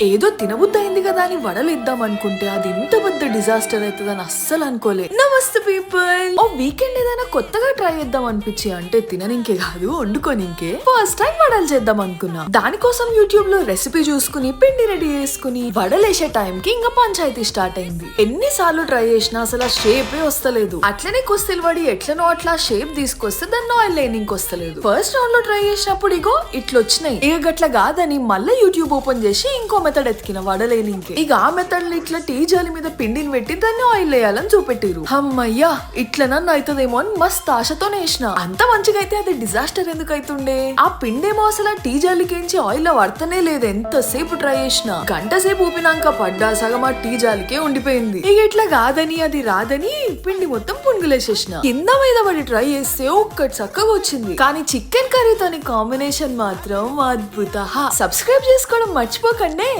ఏదో తినబుద్దయింది కదా అని వడలు ఇద్దాం అనుకుంటే అది ఇంత పెద్ద డిజాస్టర్ అవుతుందని అస్సలు అనుకోలే. నమస్తే పీపుల్, ఓ వీకెండ్ ఏదైనా కొత్తగా ట్రై చేద్దాం అనిపించి, అంటే తిననింకే కాదు వండుకోనింకే ఫస్ట్ టైం వడలు చేద్దాం అనుకున్నా. దానికోసం యూట్యూబ్ లో రెసిపీ చూసుకుని పిండి రెడీ చేసుకుని వడలేసే టైం కి ఇంకా పంచాయతీ స్టార్ట్ అయింది. ఎన్నిసార్లు ట్రై చేసినా అసలు ఆ షేపే వస్తలేదు. అట్లనే కుస్తీలు పడి ఎట్లనో అట్లా షేప్ తీసుకొస్తే దాన్ని ఆయిల్ లేనింగ్ వస్తలేదు. ఫస్ట్ రౌండ్ లో ట్రై చేసినప్పుడు ఇగో ఇట్లొచ్చినాయి. ఇక గట్ల కాదని మళ్ళీ యూట్యూబ్ ఓపెన్ చేసి ఇంకో మెథడ్ ఎత్తికిన వడలేనింకే. ఇక ఆ మెథడ్ లో ఇట్లా టీ జాలి మీద పిండిని పెట్టి దాన్ని ఆయిల్ వేయాలని చూపెట్టిరు. అమ్మయ్యా ఇట్లనన్నా అవుతుందేమో అని మస్త్ ఆశతోనే వేసిన. అంత మంచిగా అయితే అది డిజాస్టర్ ఎందుకు అవుతుండే? ఆ పిండేమో అసలు టీ జాలికేంచి ఆయిల్ లో పడతనే లేదు. ఎంతసేపు ట్రై చేసిన, గంట సేపు ఊపినాక పడ్డా సగం ఆ టీ జాలికే ఉండిపోయింది. ఇక ఇట్లా కాదని అది రాదని పిండి మొత్తం పుంగులేసేసిన. కింద మీద పడి ట్రై చేస్తే ఒక్కటి చక్కగా వచ్చింది. కానీ చికెన్ కర్రీతోని కాంబినేషన్ మాత్రం అద్భుత. సబ్స్క్రైబ్ చేసుకోవడం మర్చిపోకండి.